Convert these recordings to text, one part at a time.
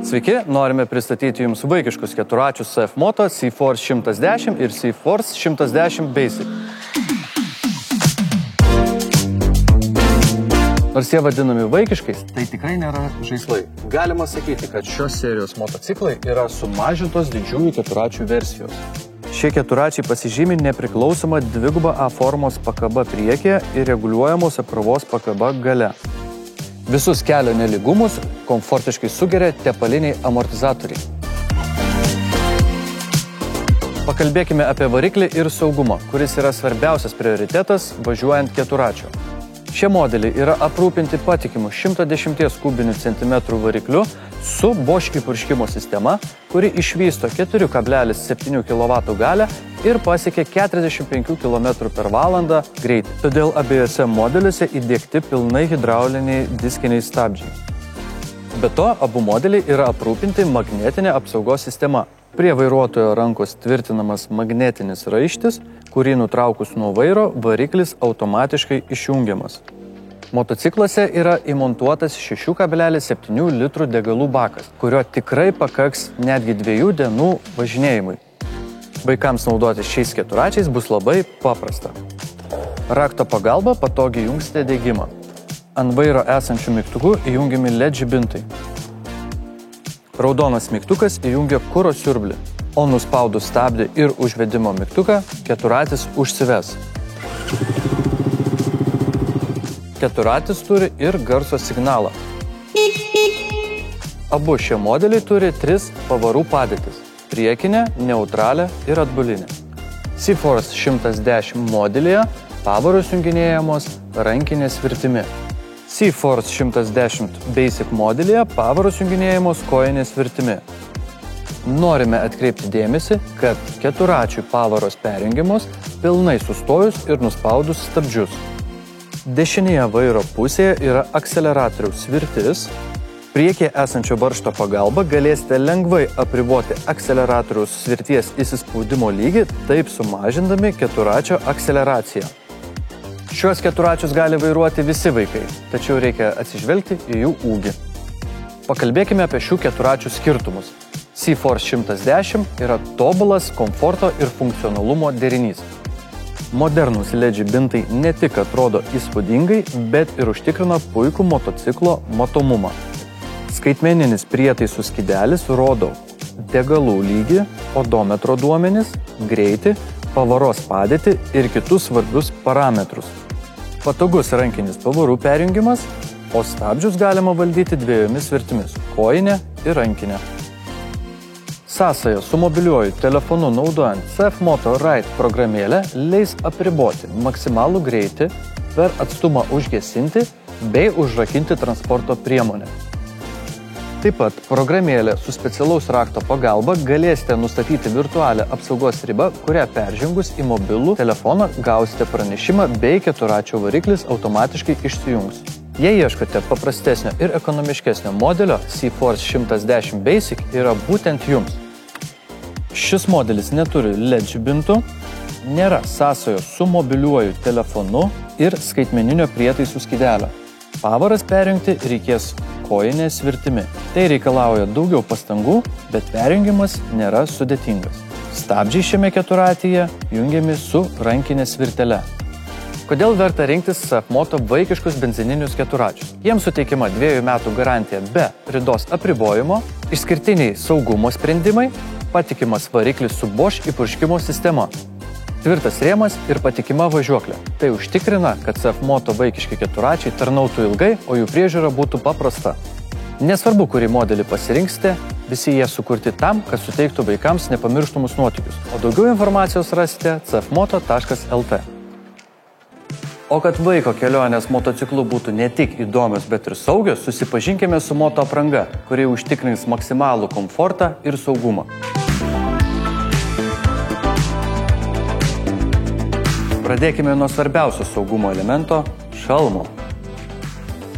Sveiki, norime pristatyti Jums vaikiškus keturračius CF Moto C-Force 110 ir C-Force 110 Basic. Nors jie vadinami vaikiškais, tai tikrai nėra žaislai. Galima sakyti, kad šios serijos motociklai yra sumažintos didžiųjų keturračių versijos. Šie keturračiai pasižymi nepriklausoma dviguba A formos pakaba priekyje ir reguliuojamos apkrovos pakaba gale. Visus kelio nelygumus komfortiškai sugeria tepaliniai amortizatoriai. Pakalbėkime apie variklį ir saugumą, kuris yra svarbiausias prioritetas važiuojant keturračiu. Šie modeliai yra aprūpinti patikimu 110 kubinių centimetrų varikliu su Bosch įpurškimo sistema, kuri išvysto 4,7 kW galią ir pasiekia 45 km/h greitį. Todėl abiejose modeliuose įdiegti pilnai hidrauliniai diskiniai stabdžiai. Be to, abu modeliai yra aprūpinti magnetinė apsaugos sistema. Prie vairuotojo rankos tvirtinamas magnetinis raištis, kurį nutraukus nuo vairo variklis automatiškai išjungiamas. Motocikluose yra įmontuotas 6,7 litrų degalų bakas, kurio tikrai pakaks netgi 2 dienų važinėjimui. Vaikams naudotis šiais keturračiais bus labai paprasta. Rakto pagalba patogiai jungsite degimą. Ant vairo esančių mygtukų įjungiami LED žibintai. Raudonas mygtukas įjungia kuro siurblį, o nuspaudus stabdį ir užvedimo mygtuką keturratis užsives. Keturratis turi ir garso signalą. Abu šie modeliai turi 3 pavarų padėtis – priekinę, neutralią ir atbulinę. C-Force 110 modelyje pavaros junginėjamos rankinės virtimi. C-Force 110 Basic modelyje pavaros junginėjamos kojinės virtimi. Norime atkreipti dėmesį, kad keturračių pavaros perjungiamos pilnai sustojus ir nuspaudus stabdžius. Dešinėje vairo pusėje yra akseleratoriaus svirtis. Priekyje esančio varžto pagalba galėsite lengvai apriboti akseleratoriaus svirties įsispaudimo lygį, taip sumažindami keturračio akseleraciją. Šiuos keturračius gali vairuoti visi vaikai, tačiau reikia atsižvelgti į jų ūgį. Pakalbėkime apie šių keturračių skirtumus. C-Force 110 yra tobulas komforto ir funkcionalumo derinys. Modernūs LED žibintai ne tik atrodo įspūdingai, bet ir užtikrina puikų motociklo matomumą. Skaitmeninis prietaisų skydelis rodo degalų lygį, odometro duomenis, greitį, pavaros padėtį ir kitus svarbius parametrus. Patogus rankinis pavarų perjungimas, o stabdžius galima valdyti 2 virtimis – kojinė ir rankinė. Sąsaja su mobiliuoju telefonu naudojant CF Moto Ride programėlę leis apriboti maksimalų greitį, per atstumą užgesinti bei užrakinti transporto priemonę. Taip pat programėlė su specialaus rakto pagalba galėsite nustatyti virtualią apsaugos ribą, kurią peržengus į mobilų telefoną gausite pranešimą bei keturračio variklis automatiškai išsijungs. Jei ieškote paprastesnio ir ekonomiškesnio modelio, C-Force 110 Basic yra būtent jums. Šis modelis neturi LED žibintų, nėra sąsajos su mobiliuoju telefonu ir skaitmeninio prietaisų skydelio. Pavaras perjungti reikės kojinės virtimi. Tai reikalauja daugiau pastangų, bet perjungimas nėra sudėtingas. Stabdžiai šiame keturratyje jungiami su rankinės virtele. Kodėl verta rinktis CF Moto vaikiškus benzininius keturračius? Jiems suteikiama 2 metų garantija be ridos apribojimo, išskirtiniai saugumo sprendimai, patikimas variklis su Bosch įpurškimo sistema, tvirtas rėmas ir patikima važiuoklė. Tai užtikrina, kad CF Moto vaikiški keturračiai tarnautų ilgai, o jų priežiūra būtų paprasta. Nesvarbu, kurį modelį pasirinksite, visi jie sukurti tam, kad suteiktų vaikams nepamirštamus nuotykius. O daugiau informacijos rasite cfmoto.lt. O kad vaiko kelionės motociklu būtų ne tik įdomios, bet ir saugios, susipažinkime su moto apranga, kuri užtikrins maksimalų komfortą ir saugumą. Pradėkime nuo svarbiausio saugumo elemento – šalmo.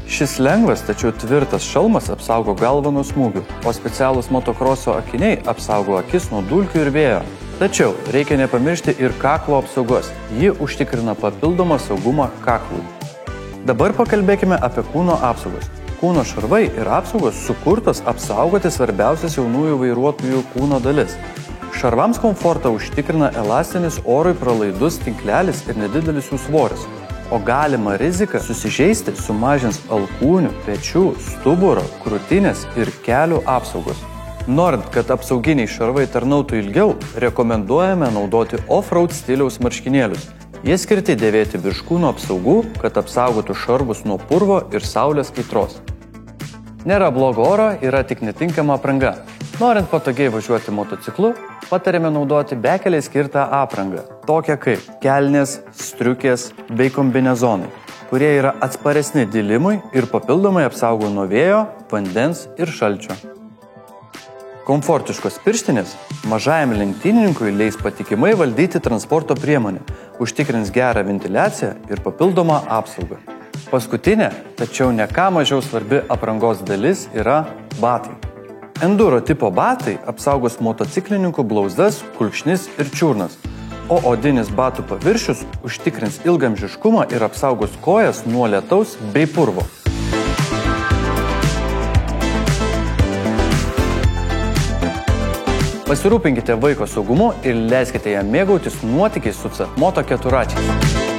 Šis lengvas, tačiau tvirtas šalmas apsaugo galvą nuo smūgių, o specialūs motokroso akiniai apsaugo akis nuo dulkių ir vėjo. Tačiau reikia nepamiršti ir kaklo apsaugos. Ji užtikrina papildomą saugumą kaklui. Dabar pakalbėkime apie kūno apsaugos. kūno šarvai ir apsaugos sukurtos apsaugoti svarbiausias jaunųjų vairuotojų kūno dalis. Šarvams komfortą užtikrina elastinis orui pralaidus tinklelis ir nedidelis jų svoris, o galima rizika susižeisti sumažins alkūnių, pečių, stuburo, krūtinės ir kelių apsaugos. Norint, kad apsauginiai šarvai tarnautų ilgiau, rekomenduojame naudoti off-road stiliaus marškinėlius. Jie skirti dėvėti virš kūno apsaugų, kad apsaugotų šarvus nuo purvo ir saulės kaitros. Nėra blogo oro, yra tik netinkama apranga. Norint patogiai važiuoti motociklu, patariame naudoti bekeliai skirtą aprangą, tokią kaip kelnės, striukės bei kombinezonai, kurie yra atsparesni dilimui ir papildomai apsaugo nuo vėjo, vandens ir šalčio. Komfortiškos pirštinės mažajam lenktynininkui leis patikimai valdyti transporto priemonę, užtikrins gerą ventiliaciją ir papildomą apsaugą. Paskutinė, tačiau ne ką mažiau svarbi aprangos dalis yra batai. Enduro tipo batai apsaugos motociklininkų blauzdas, kulkšnis ir čiurnas, o odinis batų paviršius užtikrins ilgaamžiškumą ir apsaugos kojas nuo lietaus bei purvo. Pasirūpinkite vaiko saugumu ir leiskite jam mėgautis nuotykiais su Moto keturračiais.